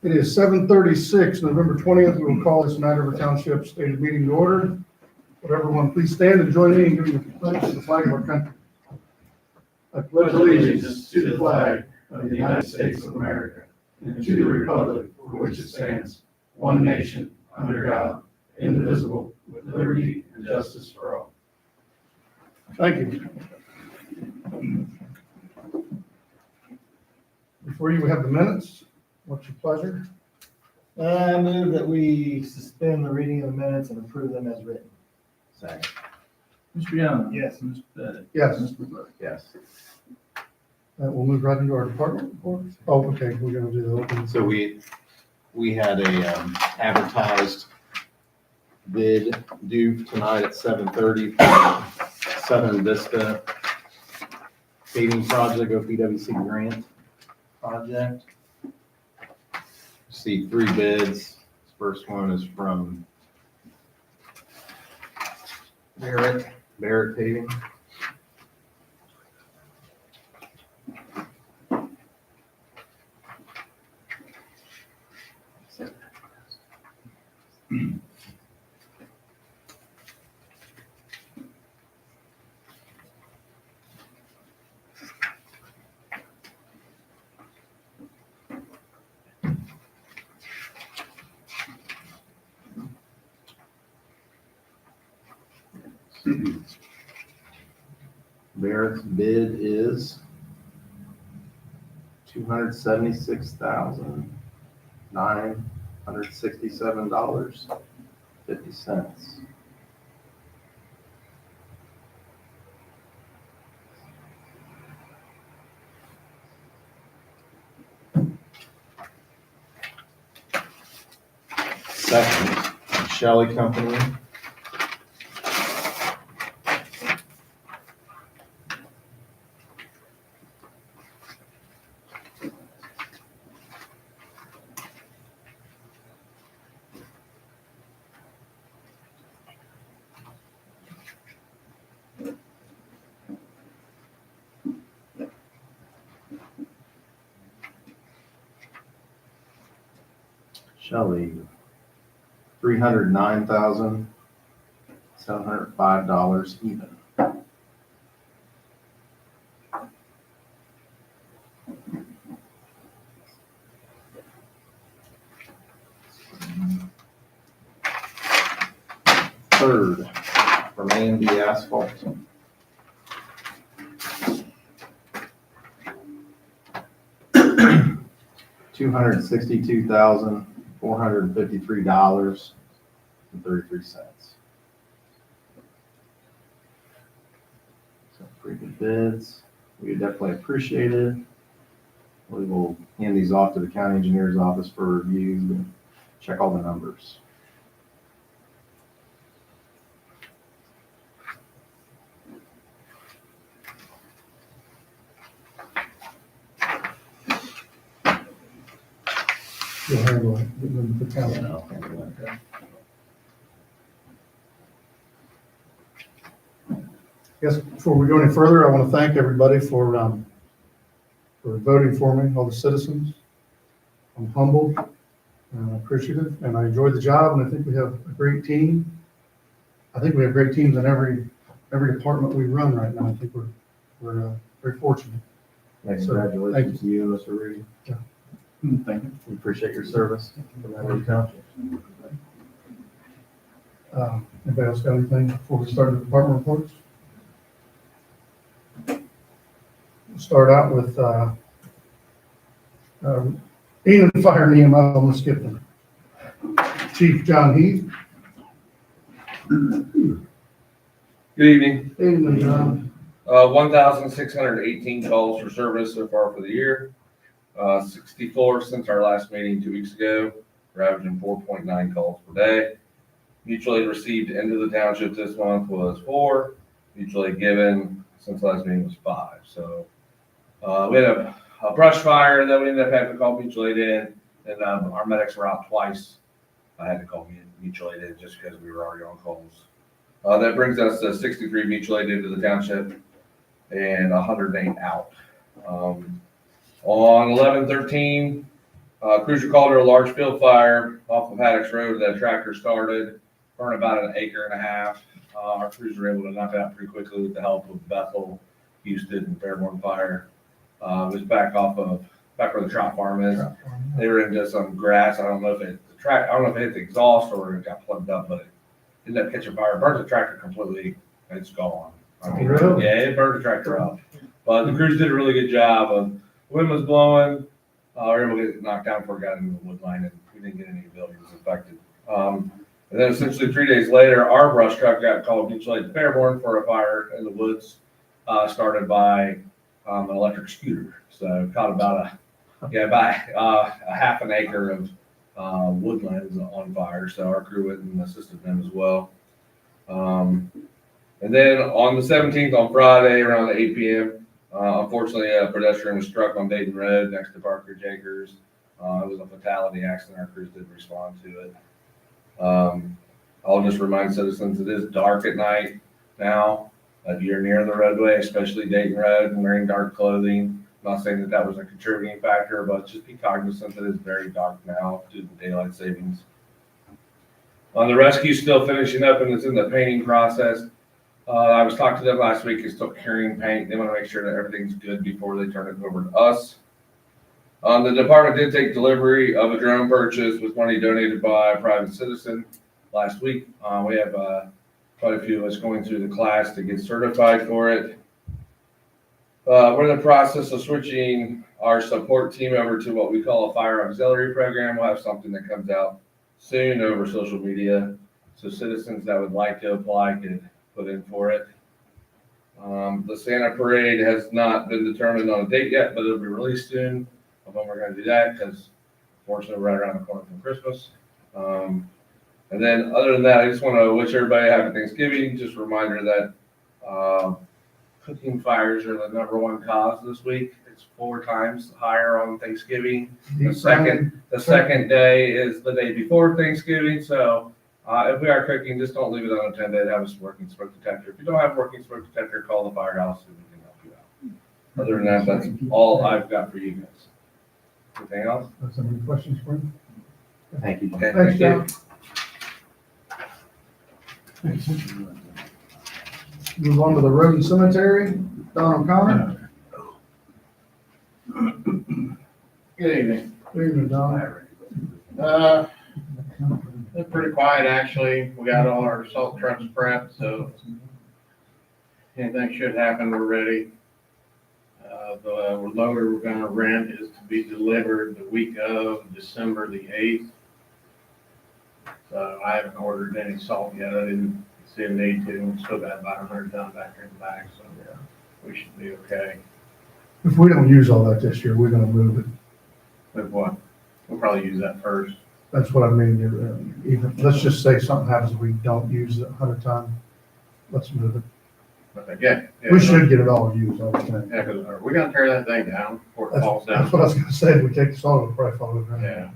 It is 7:36, November 20th. We will call this River Township stated meeting to order. Would everyone please stand and join me in giving the pledge to the flag of our country. I pledge allegiance to the flag of the United States of America and to the republic for which it stands, one nation, under God, indivisible, with liberty and justice for all. Thank you. Before you, we have the minutes. What's your pleasure? I move that we suspend the reading of the minutes and approve them as written. Second. Mr. Young? Yes. Mr. Pettit? Yes. Mr. Burke? Yes. We'll move right into our department reports. Oh, okay, we're gonna do the open. So we had a advertised bid due tonight at 7:30 for Southern Vista paving project, OPWC grant project. See 3 bids. This first one is from Barrett Paving. Barrett's bid is $276,967.50. Second, Shelley Company. Shelley, $309,705 even. Third, from A&B Asphalt. $262,453.33. So pretty good bids. We definitely appreciate it. We will hand these off to the county engineer's office for review and check all the numbers. You'll handle it. The county. Yes, before we go any further, I want to thank everybody for voting for me, all the citizens. I'm humbled and appreciative, and I enjoyed the job, and I think we have a great team. I think we have great teams in every department we run right now. I think we're very fortunate. Congratulations to you, Mr. Reed. Thank you. We appreciate your service for River Township. Anybody else got anything before we start the department reports? We'll start out with Being in Fire and EMS, I'm gonna skip them. Chief John Heath. Good evening. Evening, John. 1,618 calls for service so far for the year. 64 since our last meeting 2 weeks ago. We're averaging 4.9 calls per day. Mutual aid received into the township this month was 4. Mutual aid given since last meeting was 5. So we had a brush fire that we ended up having to call mutual aid in, and our medics were out twice. I had to call mutual aid in just because we were already on calls. That brings us to 63 mutual aid into the township and 108 out. On 11/13, Cruiser called her a large field fire off of Haddocks Road that a tractor started, burned about an acre and a half. Our crews were able to knock it out pretty quickly with the help of Bethel, Houston, and Fairborn Fire. It was back where the trout farm is. They were into some grass. I don't know if it hit the exhaust or it got plugged up, but it ended up catching fire. It burnt the tractor completely. And it's gone. I mean, Really? yeah, it burned the tractor up. But the crews did a really good job. Wind was blowing. We were able to get it knocked down before it got into the wood line, and we didn't get any buildings affected. And then essentially 3 days later, our brush truck got called mutual aid to Fairborn for a fire in the woods, started by an electric scooter. So caught about a half an acre of woodlands on fire. So our crew went and assisted them as well. And then on the 17th, on Friday, around 8 p.m., unfortunately, a pedestrian was struck on Dayton Road next to Parker Jakers. It was a fatality accident. Our crews did respond to it. I'll just remind citizens it is dark at night now. If you're near the roadway, especially Dayton Road, and wearing dark clothing. I'm not saying that was a contributing factor, but just be cognizant that it's very dark now due to the daylight savings. The rescue's still finishing up and it's in the painting process. I was talking to them last week. It's still carrying paint. They want to make sure that everything's good before they turn it over to us. The department did take delivery of a drone purchase with money donated by a private citizen last week. We have quite a few of us going through the class to get certified for it. We're in the process of switching our support team over to what we call a fire auxiliary program. We'll have something that comes out soon over social media. So citizens that would like to apply could put in for it. The Santa Parade has not been determined on a date yet, but it'll be released soon of when we're going to do that because fortunately we're right around the corner from Christmas. And then other than that, I just want to wish everybody a happy Thanksgiving. Just a reminder that cooking fires are the #1 cause this week. It's 4 times higher on Thanksgiving. The second day is the day before Thanksgiving. So if we are cooking, just don't leave it unattended. Have a working smoke detector. If you don't have a working smoke detector, call the firehouse and we can help you out. Other than that, that's all I've got for you guys. Anything else? That's any questions for him? Thank you. Okay, Thanks, thank you. John. Move on to the road and cemetery. Don O'Connor. Good evening. Good evening, Don. It's pretty quiet, actually. We got all our salt trucks prepped, so anything should happen, we're ready. The loader we're gonna rent is to be delivered the week of December the 8th. So I haven't ordered any salt yet. I didn't see a need to. We still got about 100 ton back in the back, so yeah, we should be okay. If we don't use all that this year, we're gonna move it. With what? We'll probably use that first. That's what I mean. Even, let's just say something happens, we don't use the 100 ton. Let's move it. But yeah. We should get it all used, I would think. Yeah, because are we gonna tear that thing down before it falls That's down? what I was gonna say. If we take the salt, it'll probably fall over. Yeah.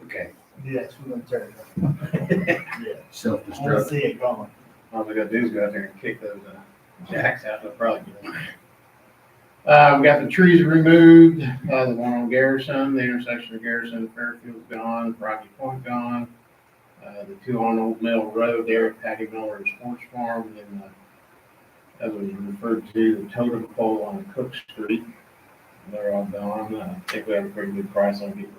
Okay. Yes, we're gonna turn it. Yeah. I wanna Self-destruct. see it going. All we gotta do is go out there and kick those jacks out. They'll probably get it. We got the trees removed, the one on Garrison, the intersection of Garrison and Fairfield's gone, Rocky Point gone. The 2 on Old Mill Road there at Patty Miller's Horse Farm, and then as was referred to, the totem pole on Cook Street. They're all gone. I think we have a pretty good price on people.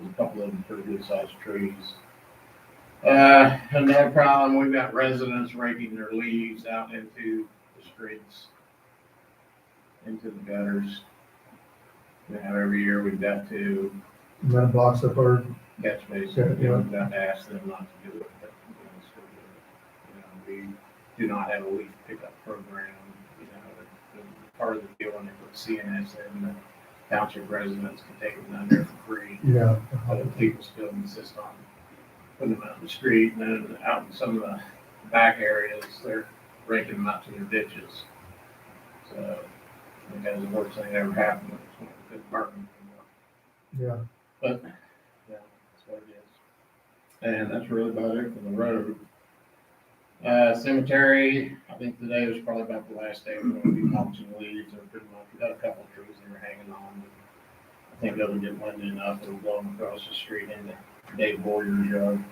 There's a couple of them pretty good sized trees. Another problem, we've got residents raking their leaves out into the streets, into the gutters. Every year we've got to And then it blocks up our, catch basin, Yeah. we've got to ask them not to do it. But, we do not have a leaf pickup program. The part of the deal when they put CNS in, the township residents can take them down there for free. yeah. But people still insist on putting them out in the street, and then out in some of the back areas, they're raking them out to their ditches. So, I think that's the worst thing that ever happened, was when we couldn't burn them. Yeah. But, yeah, that's what it is. And that's really about it for the road. Cemetery, I think today was probably about the last day we're gonna be mulching leaves, or pretty much, we got a couple of trees that are hanging on. But I think it'll get windy enough, it'll blow them across the street into Dave Boyer's yard.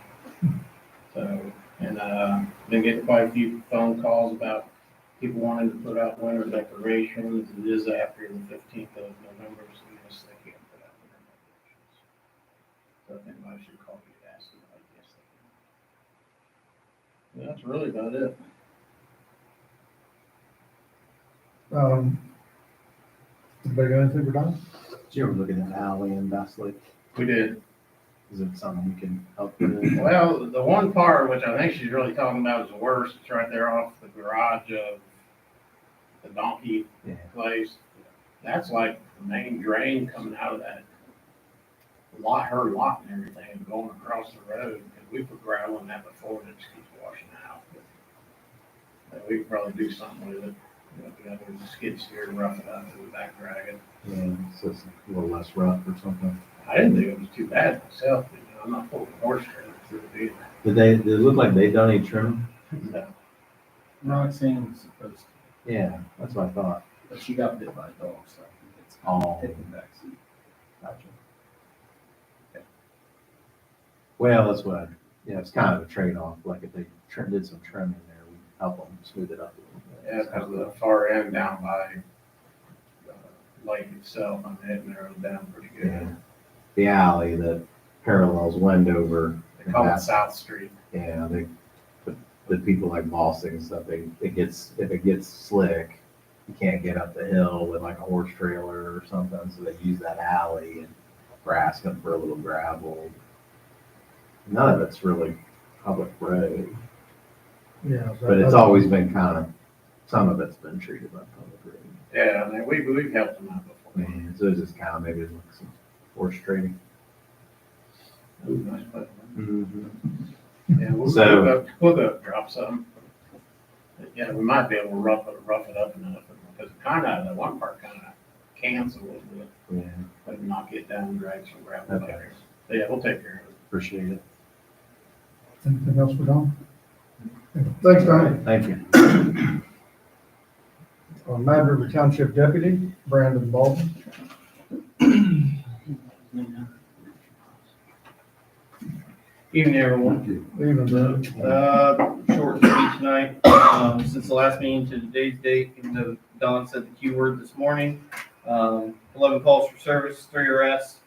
So, and, been getting quite a few phone calls about people wanting to put out winter decorations. It is after the 15th of November, so yes, they can put out winter decorations. So I think I should call you and ask them, I guess they can. That's really about it. Anybody got anything for Don? Did you ever look at that alley in Bass Lake? We did. Is it something you can help with? Well, the one part, which I think she's really talking about is the worst, it's right there off the garage of the donkey Yeah. place. That's like the main drain coming out of that lot, her lot and everything, and going across the road. And we put gravel in that before, and it just keeps washing out. But we could probably do something with it. You know, we got the skid steer and rough it up to the back drag it. Yeah, so it's a little less rough or something. I didn't think it was too bad myself, but, you know, I'm not pulling a horse trailer through it either. Did it look like they done any trimming? No. Roxanne was supposed to, Yeah, that's what I thought. but she got bit by a dog, so I think it's Oh. taken back seat. Gotcha. Okay. Well, that's what, yeah, it's kind of a trade-off, like if they did some trimming there, we help them smooth it up a little bit. Yeah, because the far end down by the lake itself, I'm heading narrowed down pretty Yeah. good. The alley that parallels Wendover. They call it South Street. Yeah, the people like Boston and stuff, if it gets slick, you can't get up the hill with like a horse trailer or something, so they use that alley and we're asking for a little gravel. None of it's really public road, Yeah. but it's always been kind of, some of it's been treated like public road. Yeah, I mean, we've helped them out before. And so it's just kind of maybe like some horse trading. Ooh, nice place. Mm-hmm. Yeah, So- we'll go drop some. Yeah, we might be able to rough it up enough, because that one part kind of cans a little bit, Yeah, but knock it down, drag some gravel back Okay. there. So yeah, we'll take care of it. appreciate it. Anything else for Don? Thanks, Don. Thank you. Mad River Township Deputy, Brandon Baldwin. Evening, everyone. Evening, Brandon. Short and sweet tonight. Since the last meeting to today's date, even though Don said the Q word this morning, 11 calls for service, 3 arrests,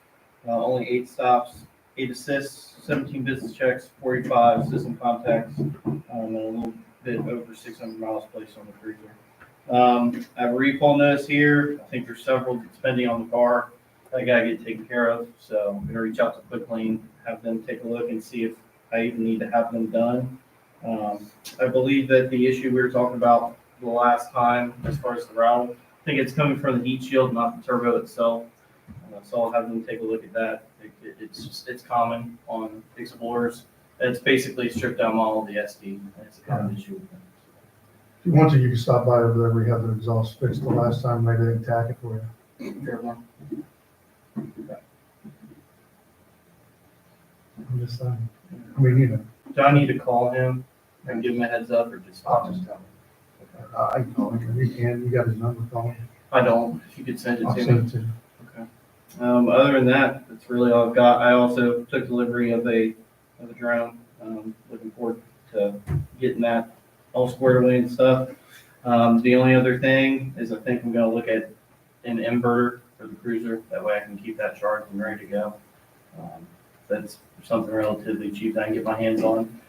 only 8 stops, 8 assists, 17 business checks, 45 system contacts, and a little bit over 600 miles placed on the cruiser. I have a recall notice here. I think there's several that's pending on the car that gotta get taken care of. So I'm gonna reach out to Quick Lane, have them take a look and see if I even need to have them done. I believe that the issue we were talking about the last time, as far as the rattle, I think it's coming from the heat shield, not the turbo itself. So I'll have them take a look at that. It's common on Explorers. It's basically stripped down all of the SD. It's a common issue with them. If you want to, you can stop by over there. We had the exhaust fixed the last time. Maybe they can tack it for you. Fair one. I'm just saying. I mean, you know, Do I need to call him and give him a heads up, or just? I'll just tell him. I can call him. You can. You got his number. Call him. I don't. If you could send it I'll to me. send it to you. Okay. Other than that, that's really all I've got. I also took delivery of a drone. Looking forward to getting that all squared away and stuff. The only other thing is I think I'm gonna look at an inverter for the cruiser. That way I can keep that charged and ready to go. That's something relatively cheap that I can get my hands on.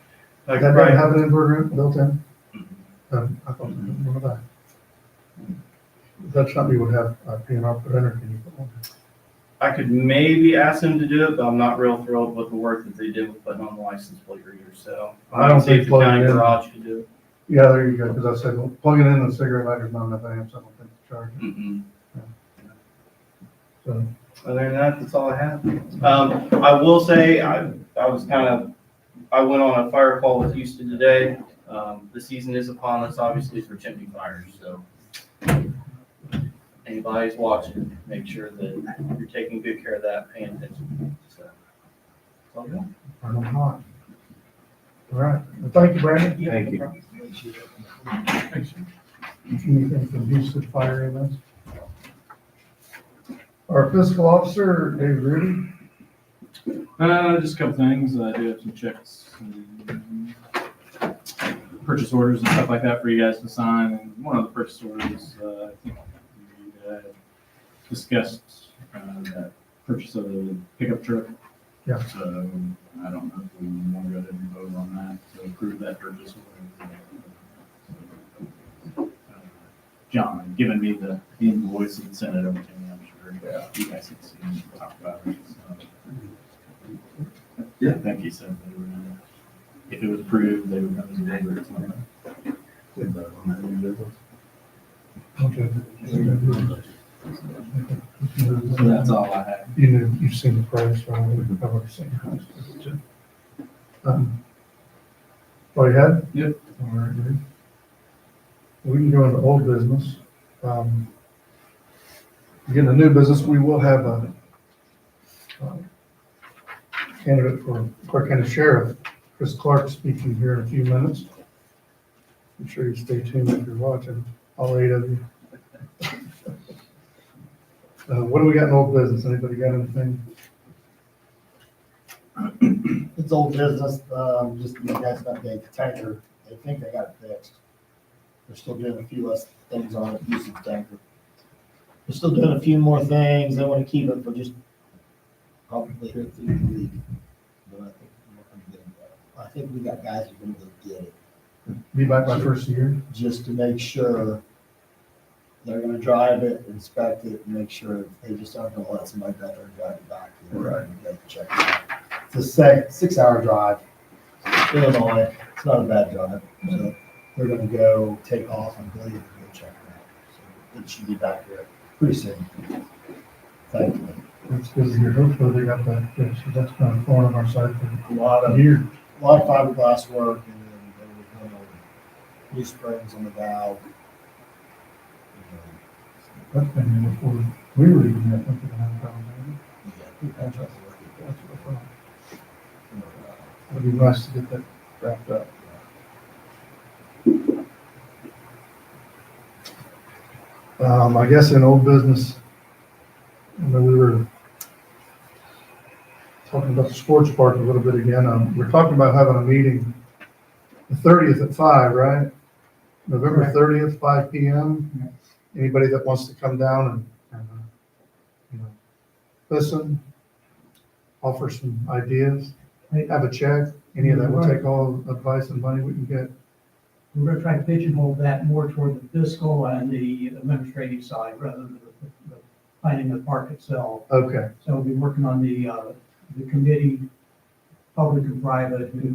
I That could doesn't probably- have an inverter built in? Mhm. I thought, what about that? That's something you would have a P&R put in, or can you put one? I could maybe ask them to do it, but I'm not real thrilled with the work that they did with putting on the license plate reader, so. I don't see if think the plugging county it in- garage could do it. Yeah, there you go, because I said, well, plugging in the cigarette lighter's not enough amps, I don't think to charge it. Mm-mm. So, Other than that, that's all I have. I will say, I went on a fire call with Houston today. The season is upon us, obviously, for chimney fires, so anybody's watching, make sure that you're taking good care of that, paying attention. So, that's all I got. I'm hot. All right, well, thank you, Brandon. Yeah, Thank no you. problem. Anything from Houston Fire EMS? Our fiscal officer, Dave Rudy. Just a couple things. I do have some checks, and purchase orders and stuff like that for you guys to sign. And one of the purchase orders, I think we discussed that purchase of the pickup truck. Yeah. So I don't know if we want to go ahead and vote on that to approve that purchase order. John had given me the invoice and sent it over to me. I'm sure you guys can see and talk about it. So. Yeah. I think he said they were gonna, if it was approved, they would come to the neighbor or something. So that's all I have. You've seen the price, right? I've already seen it. All you had? Yep. All right, good. We can go into old business. Again, the new business, we will have a candidate for Clark County Sheriff, Chris Clark, speaking here in a few minutes. I'm sure you stay tuned if you're watching, all 8 of you. What do we got in old business? Anybody got anything? It's old business, just you guys update the tanker, they think they got it fixed. They're still doing a few less things on it, using the tanker. They're still doing a few more things, they wanna keep it for just probably here through the week. But I think we got guys who are gonna go get it, Be back by first year? just to make sure they're gonna drive it, inspect it, and make sure they just aren't gonna let somebody better and drive it back. Right. Check it out. It's a 6-hour drive, Illinois, it's not a bad drive, so they're gonna go take off and believe and go check it out. So it should be back here pretty soon. Thankfully. That's good to hear. Hopefully they got that fixed. That's kind of thorn on our side for A lot a of year. fiberglass work, and then they were doing new springs on the valve. That's been here before we were even there. I think they had a problem. That's what I thought. It'd be nice to get that wrapped up. I guess in old business, I know we were talking about the sports park a little bit again. We're talking about having a meeting the 30th at 5, right? November 30th, 5 p.m. Anybody that wants to come down and listen, offer some ideas, have a check, any of that, we'll take all advice and money we can get. We're gonna try to pigeonhole that more toward the fiscal and the administrative side rather than the planning of the park itself. Okay, So we'll be working on the committee, public and private, who,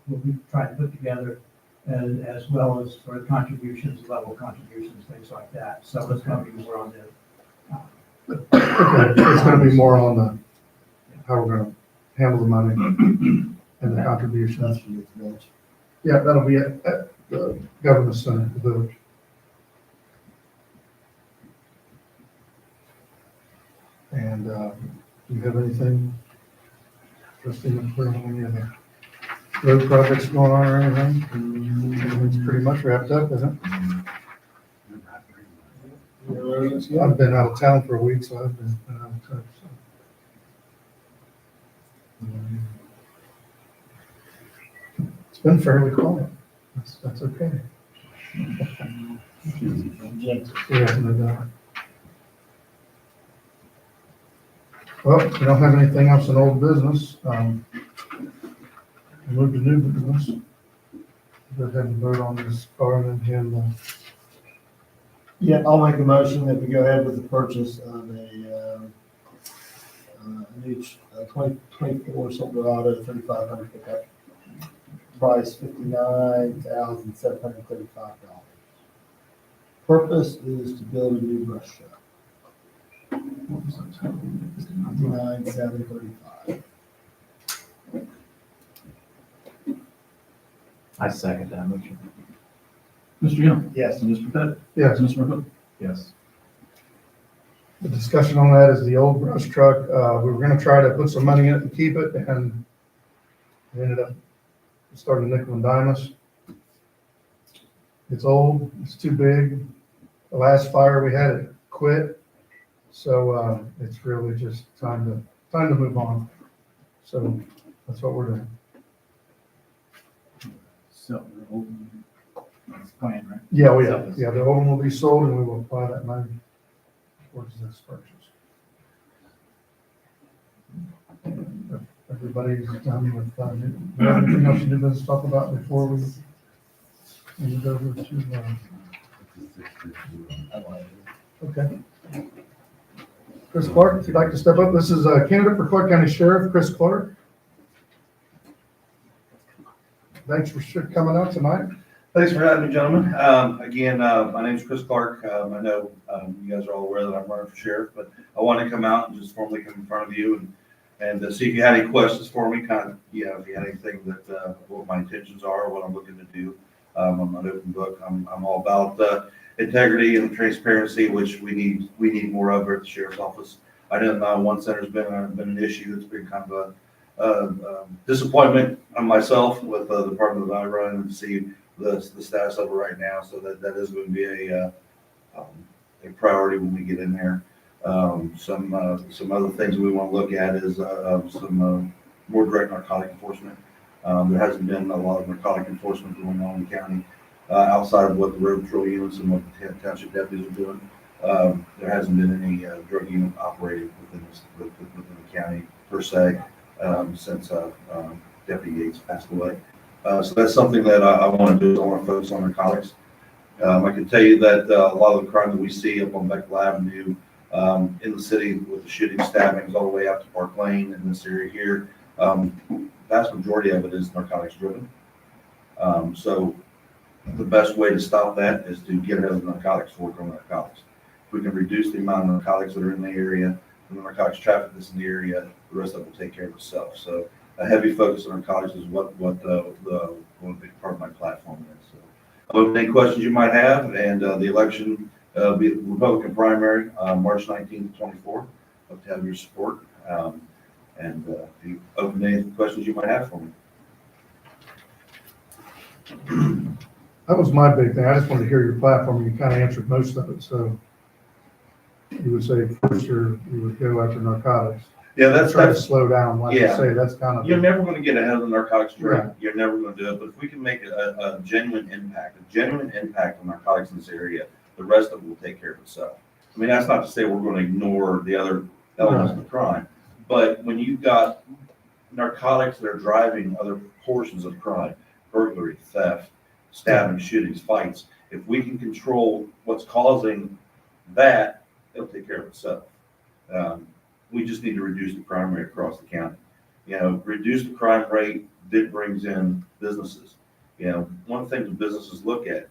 we'll be trying to put together as well as for contributions, level contributions, things like that. So it's gonna be more on the, okay, it's gonna be more on the, how we're gonna handle the money and the contributions. That's for you, Mitch. Yeah, that'll be at the government center, at the village. And, do you have anything interesting to put on any of the road projects going on or anything? Everything's pretty much wrapped up, isn't it? I've been out of town for a week, so I've been out of touch, so. It's been fairly quiet. That's okay. James. Yeah, no doubt. Well, if we don't have anything else in old business, move to new business. Go ahead and vote on this car and then Yeah, I'll make a motion that we go ahead with the purchase of a new 2024 Silverado 3500 pickup. Price $59,735. Purpose is to build a new brush truck. $59,735. I second that motion. Mr. Young? Yes. Mr. Pettit? Yes. Mr. McCook? Yes. the discussion on that is the old brush truck. We were gonna try to put some money in it and keep it, and we ended up starting nickel and dime us. It's old, it's too big. The last fire we had, it quit. So, it's really just time to move on. So that's what we're doing. So, we're open. That's the plan, right? Yeah, the old one will be sold and we will apply that money towards this purchase. Everybody's done with, anything else you did business talk about before we move over to, okay. Chris Clark, if you'd like to step up, this is a candidate for Clark County Sheriff, Chris Clark. Thanks for coming out tonight. Thanks for having me, gentlemen. Again, my name's Chris Clark. I know you guys are all aware that I'm running for sheriff, but I want to come out and just formally come in front of you and see if you had any questions for me, kind of, you know, if you had anything that, what my intentions are, what I'm looking to do. I'm an open book. I'm all about integrity and transparency, which we need more of here at the sheriff's office. I know 911 center's been an issue. It's been kind of a disappointment on myself with the department that I run, and see the status of it right now. So that is going to be a priority when we get in there. Some other things we want to look at is some more direct narcotic enforcement. There hasn't been a lot of narcotic enforcement going on in the county outside of what the road patrol units and what the township deputies are doing. There hasn't been any drug unit operating within the county per se since Deputy Yates passed away. So that's something that I want to do. I want to focus on narcotics. I can tell you that a lot of the crime that we see up on Beckel Avenue in the city with the shooting, stabbings all the way out to Park Lane in this area here, vast majority of it is narcotics driven. So the best way to stop that is to get rid of the narcotics, work on narcotics. If we can reduce the amount of narcotics that are in the area, and the narcotics traffic that's in the area, the rest of it will take care of itself. So a heavy focus on narcotics is what a big part of my platform is. So I'll open any questions you might have, and the election will be Republican primary, March 19th to 24th. Hope to have your support. And if you open any questions you might have for me. That was my big thing. I just wanted to hear your platform. You kind of answered most of it. So you would say first you would go after narcotics. Yeah, that's try to slow down. Like yeah. you say, that's kind of. You're never going to get ahead of the narcotics trade. Right. You're never going to do it. But if we can make a genuine impact on narcotics in this area, the rest of it will take care of itself. I mean, that's not to say we're going to ignore the other elements of the crime, but when you've got narcotics that are driving other portions of crime, burglary, theft, stabbing, shootings, fights, if we can control what's causing that, it'll take care of itself. We just need to reduce the crime rate across the county. You know, reduce the crime rate that brings in businesses. You know, one of the things that businesses look at,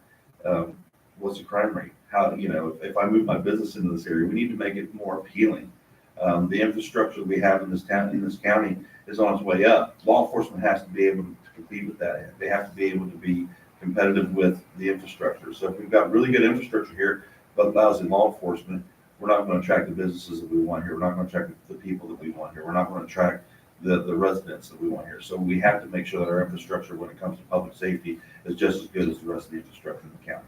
what's the crime rate? How, you know, if I move my business into this area, we need to make it more appealing. The infrastructure that we have in this county is on its way up. Law enforcement has to be able to compete with that. They have to be able to be competitive with the infrastructure. So if we've got really good infrastructure here, but lousy law enforcement, we're not going to attract the businesses that we want here. We're not going to attract the people that we want here. We're not going to attract the residents that we want here. So we have to make sure that our infrastructure, when it comes to public safety, is just as good as the rest of the infrastructure in the county.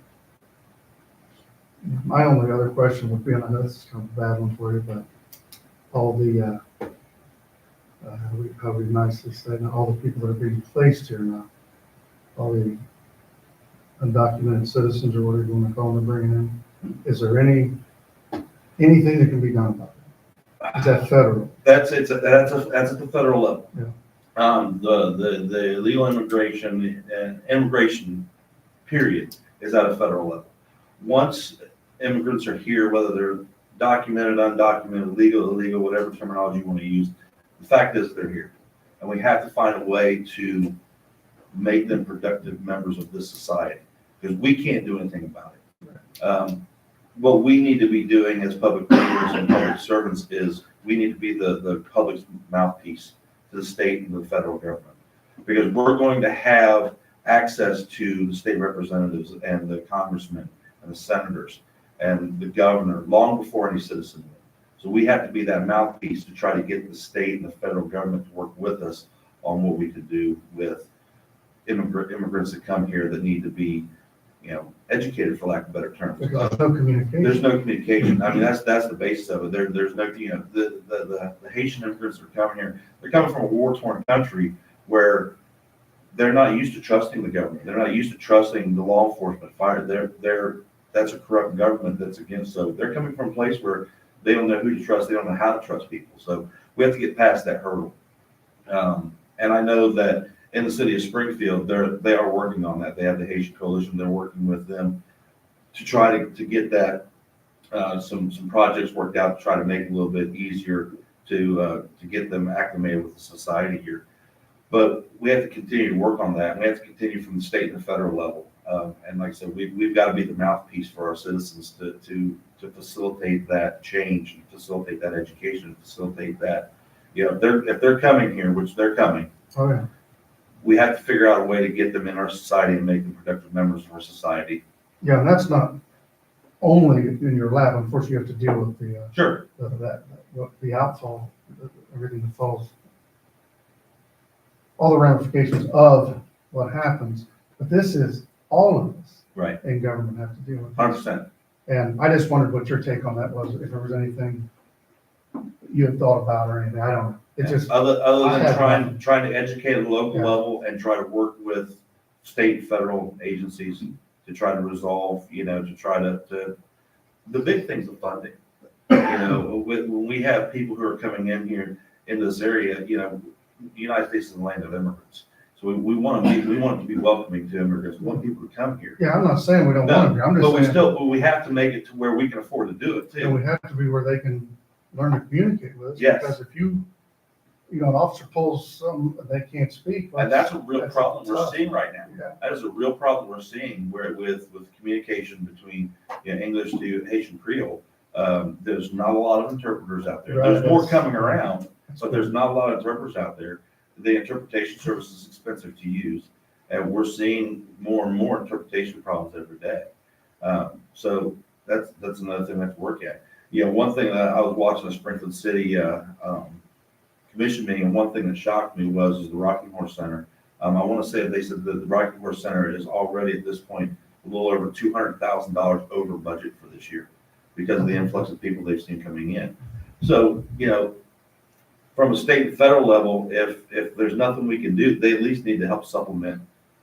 My only other question would be, and I know this is kind of a bad one for you, but all the, how we nicely say, all the people that are being placed here now, all the undocumented citizens or whatever you want to call them, bringing in, is there anything that can be done about it? Is that federal? That's at the federal level. Yeah. The illegal immigration and immigration period is at a federal level. Once immigrants are here, whether they're documented, undocumented, legal, illegal, whatever terminology you want to use, the fact is they're here. And we have to find a way to make them productive members of this society, because we can't do anything about it. What we need to be doing as public leaders and public servants is we need to be the public's mouthpiece to the state and the federal government, because we're going to have access to the state representatives and the congressmen and the senators and the governor long before any citizen will. So we have to be that mouthpiece to try to get the state and the federal government to work with us on what we could do with immigrants that come here that need to be educated, for lack of better terms. Because there's no communication. There's no communication. I mean, that's the basis of it. There's no, the Haitian immigrants that are coming here, they're coming from a war-torn country where they're not used to trusting the government. They're not used to trusting the law enforcement, fire. That's a corrupt government that's against. So they're coming from a place where they don't know who to trust. They don't know how to trust people. So we have to get past that hurdle. And I know that in the city of Springfield, they are working on that. They have the Haitian Coalition. They're working with them to try to get that some projects worked out to try to make it a little bit easier to get them acclimated with the society here. But we have to continue to work on that. We have to continue from the state and the federal level. And like I said, we've got to be the mouthpiece for our citizens to facilitate that change, and facilitate that education, facilitate that. If they're coming here, which they're coming, Oh, yeah. we have to figure out a way to get them in our society and make them productive members of our society. Yeah, and that's not only in your lab. Unfortunately, you have to deal with Sure. the outfall, everything that falls, all the ramifications of what happens. But this is all of us Right. in government have to deal with. 100%. And I just wondered what your take on that was, if there was anything you had thought about or anything. I don't know. It just, Other I than have trying to educate at the local Yeah. level and try to work with state and federal agencies to try to resolve, the big thing's the funding. When we have people who are coming in here in this area, the United States is the land of immigrants. So we want it to be welcoming to immigrants. We want people to come here. yeah, I'm not saying we don't want them. I'm But just saying, we have to make it to where we can afford to do it and too. we have to be where they can learn to communicate with us. Yes. Because if an officer pulls some, they can't speak. And that's a real that's problem we're tough. seeing right now. Yeah. That is a real problem we're seeing with communication between English to Haitian Creole. There's not a lot of interpreters out there. Right, There's more that's- coming around, but there's not a lot of interpreters out there. The interpretation service is expensive to use, and we're seeing more and more interpretation problems every day. So that's another thing we have to work at. One thing that I was watching the Springfield City commission meeting, and one thing that shocked me was the Rocking Horse Center. I want to say they said that the Rocking Horse Center is already at this point a little over $200,000 over budget for this year because of the influx of people they've seen coming in. So, from a state and federal level, if there's nothing we can do, they at least need to help supplement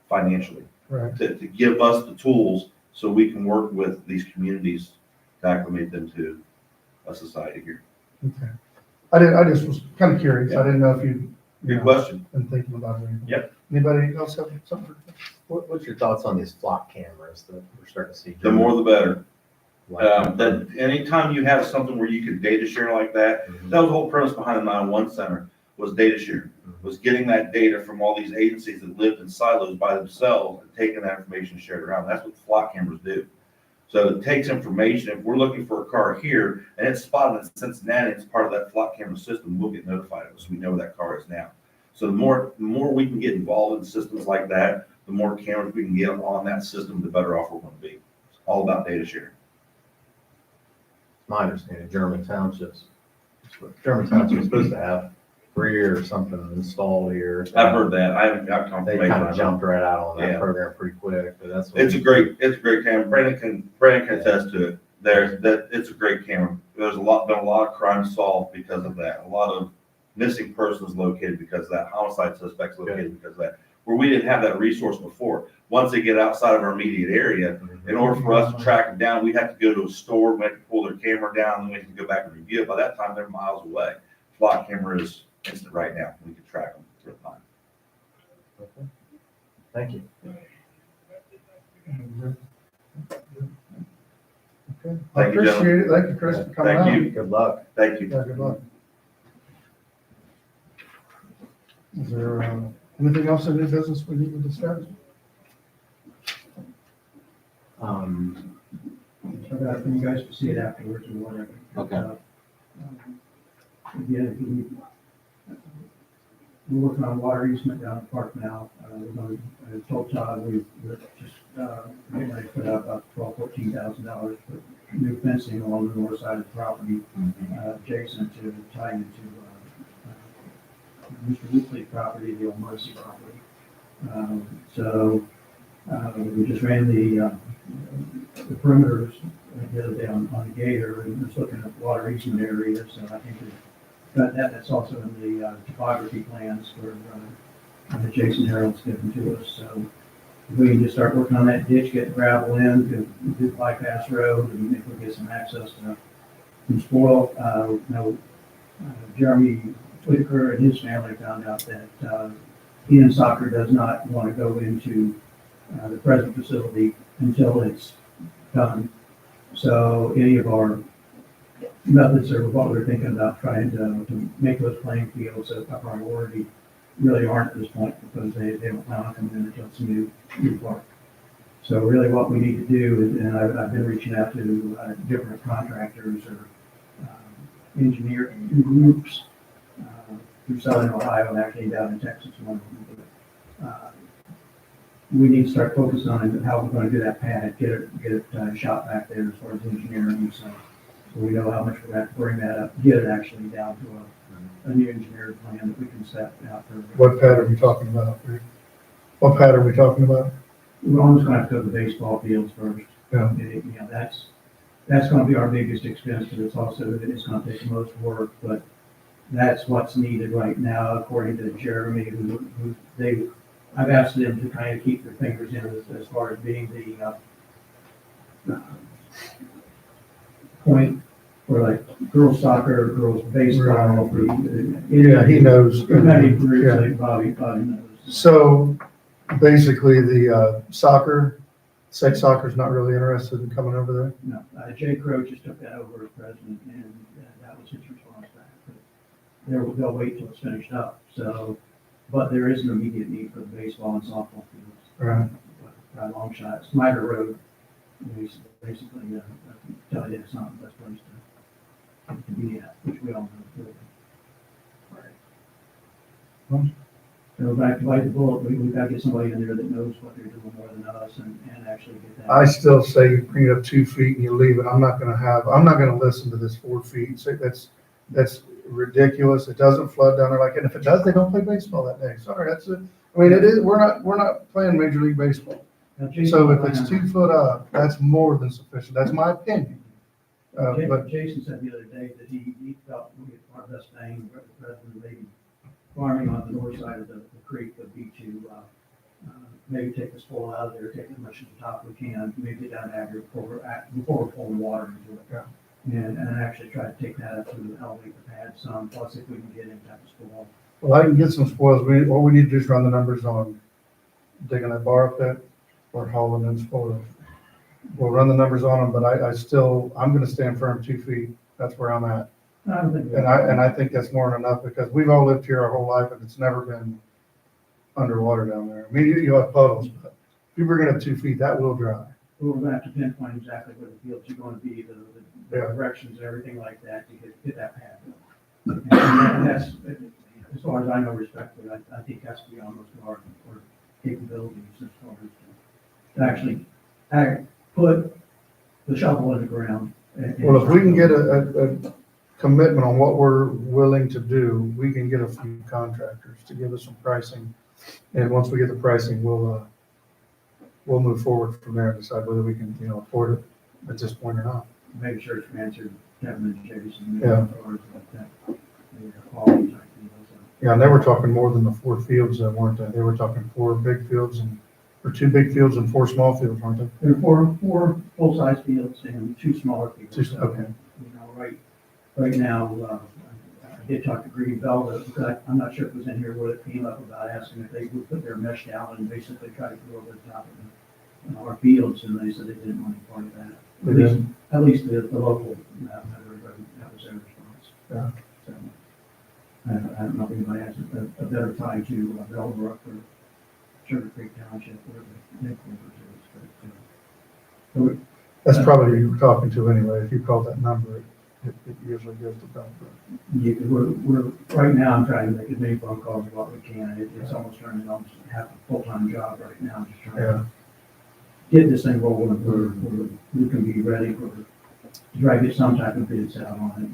financially Right. to give us the tools so we can work with these communities to acclimate them to a society here. Okay. I just was kind of curious. I didn't know if you Good question. been thinking about anything. Yep. Anybody else have something? What's your thoughts on these flock cameras that we're starting to see? The more the better. Like, That anytime you have something where you can data share like that, Mhm. that was the whole premise behind the 911 center, was data sharing, was getting that data from all these agencies that lived in silos by themselves and taking that information and sharing it around. That's what flock cameras do. So it takes information. If we're looking for a car here and it's spotted in Cincinnati, it's part of that flock camera system, we'll get notified of it, so we know where that car is now. So the more we can get involved in systems like that, the more cameras we can get on that system, the better off we're going to be. It's all about data sharing. My understanding, German Township's supposed to have 3 or something installed here. I've heard that. I haven't got They confirmation. kind of jumped right out on Yeah. that program pretty quick, but that's. what- It's a great camera. Brandon can attest to it. It's a great camera. Been a lot of crimes solved because of that. A lot of missing persons located because of that. Homicide suspects located because of that. Where we didn't have that resource before. Once they get outside of our immediate area, in order for us to track them down, we have to go to a store, we have to pull their camera down, and we have to go back and review it. By that time, they're miles away. Flock camera is instant right now. We can track them real time. Okay. Thank you. Okay. I Thank you, appreciate it. Thank you, Chris, for coming out. Thank you. Good luck. Thank you. Yeah, good luck. Is there anything else in new business we need to discuss? So that for you guys to see it afterwards or whatever. Okay. Again, we're working on water easement down the park now. I told Todd we're just, getting ready to put out about $14,000 for new fencing along the north side of the property, adjacent to tie into, Mr. Wheatley property, the old Mercy property. So We just ran the perimeters the other day on the gator and just looking at water easement areas. So I think that's also in the topography plans for that Jason Harold's given to us. So if we can just start working on that ditch, get gravel in, do bypass road, and maybe we'll get some access to some spoil. Jeremy Whitaker and his family found out that Ian Soccer does not want to go into the present facility until it's done. So any of our methods or what we're thinking about trying to make those playing fields a priority really aren't at this point because they don't plan on coming in until it's new park. So really what we need to do is, and I've been reaching out to different contractors or engineering groups through Southern Ohio and actually down in Texas. One of them. We need to start focusing on how we're going to do that pad, get it shot back there as far as engineering. So we know how much we're going to have to bring that up, get it actually down to a new engineered plan that we can set out for. What pad are we talking about? What pad are we talking about? We're almost going to have to go to the baseball fields first. Yeah. That's going to be our biggest expense, but it's also, it's going to take the most work, but that's what's needed right now, according to Jeremy, I've asked them to kind of keep their fingers in as far as being the point for like girls soccer, girls baseball. Yeah, he knows. Many groups, Yeah. like Bobby knows. So basically the sec soccer's not really interested in coming over there? No, Jay Crow just took that over as president, and that was his response back. But they'll wait till it's finished up, so, but there is an immediate need for the baseball and softball fields. Right. By a long shot, Snyder Road, basically, I can tell you it's not the best place to be at, which we all know. So back to bite the bullet, we've got to get somebody in there that knows what they're doing more than us and actually get that. I still say you bring it up 2 feet and you leave it. I'm not gonna listen to this 4 feet. So that's ridiculous. It doesn't flood down there like, and if it does, they don't play baseball that day. Sorry, that's it. I mean, it is, we're not playing Major League Baseball. Now, Jason So if it's 2 foot up, that's more than sufficient. That's my opinion. But Jason said the other day that he felt we get our best bang rather than maybe farming on the north side of the creek would be to maybe take the spoil out of there, take as much at the top we can, maybe get down to aggregate before we're pulling water into it. Yeah. And actually try to take that up to elevate the pad some, plus if we can get any type of spoil. well, I can get some spoils. All we need to do is run the numbers on digging that bar pit or hauling in spoils. We'll run the numbers on them, but I'm gonna stand firm 2 feet. That's where I'm at. I don't think. And I think that's more than enough because we've all lived here our whole life and it's never been underwater down there. I mean, you have puddles, but if you bring it up 2 feet, that will dry. We're gonna have to pinpoint exactly where the fields are gonna be, the Yeah. directions, everything like that, to get that pad built. And that's, as far as I know respectfully, I think that's beyond most of our capabilities as far as to actually put the shovel in the ground. Well, if we can get a commitment on what we're willing to do, we can get a few contractors to give us some pricing. And once we get the pricing, we'll move forward from there and decide whether we can, afford it at this point or not. Make sure it's answered, Kevin and Jason. Yeah. Or like that. Quality type deals. Yeah, and they were talking more than the 4 fields, weren't they? They were talking 4 big fields or 2 big fields and 4 small fields, weren't they? There are four full-size fields and 2 smaller fields. Two, okay. Right now, I did talk to Green Belt, because I'm not sure if it was in here where it came up about asking if they would put their mesh down and basically try to go over the top of our fields, and they said they didn't want any part of that. At least the local, that was their response. Yeah. So, I don't know if anybody has a better time to Bellbrook or Sugar Creek Township, whatever the headquarters is, but. That's probably who you were talking to anyway. If you call that number, it usually goes to Bellbrook. Yeah, we're, right now, I'm trying to make as many phone calls as what we can. It's almost turning almost half a full-time job right now, just trying to get this thing rolling where we can be ready to try to get some type of bids out on it.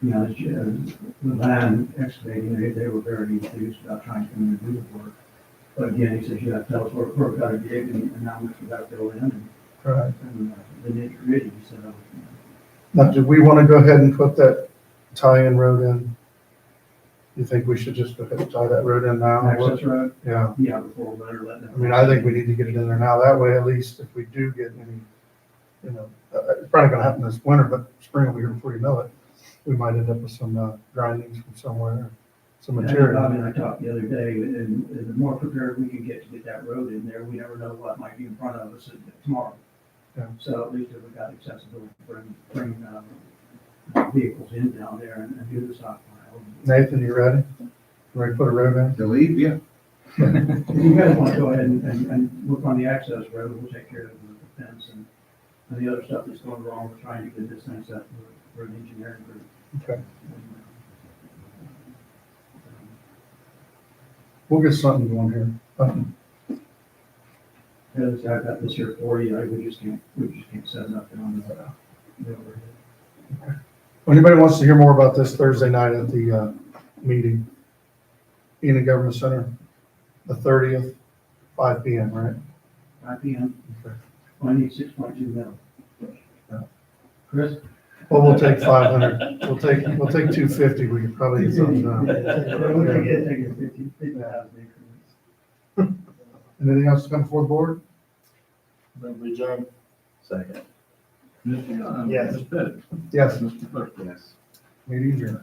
And the land excavating, they were very enthused about trying to come in and do the work. But again, he says you have to tell us where we gotta dig and how much we gotta fill in Right. and the nitty gritty, so. Now, do we want to go ahead and put that tie-in road in? You think we should just go ahead and tie that road in now? Access road, Yeah, yeah, before we let her let them. I mean, I think we need to get it in there now. That way, at least if we do get any, it's probably gonna happen this winter, but spring will be here before you know it. We might end up with some grindings from somewhere, some Bobby material. and I talked the other day, and the more prepared we can get to get that road in there, we never know what might be in front of us tomorrow. Yeah. So at least if we got accessibility, bring vehicles in down there and do the stockpile. Nathan, you ready? Ready to put a road in? To leave, yeah. If you guys want to go ahead and work on the access road, we'll take care of the fence and the other stuff that's going wrong. We're trying to get this thing set for an engineering group. Okay. We'll get something going here. As I've got this here for you, we just can't set nothing on the overhead. If anybody wants to hear more about this Thursday night at the meeting, in the Government Center, the 30th, 5 PM, right? 5 PM, Okay. 26.2 mil. Yeah. Chris? Well, we'll take 500. We'll take 250. We could probably get something done. We'll take it 50,000 increments. Anything else to come before the board? Then we adjourn. Second, Mr. Young? Yes. Mr. Pettit? Yes. Mr. Clerk? yes. Meeting adjourned.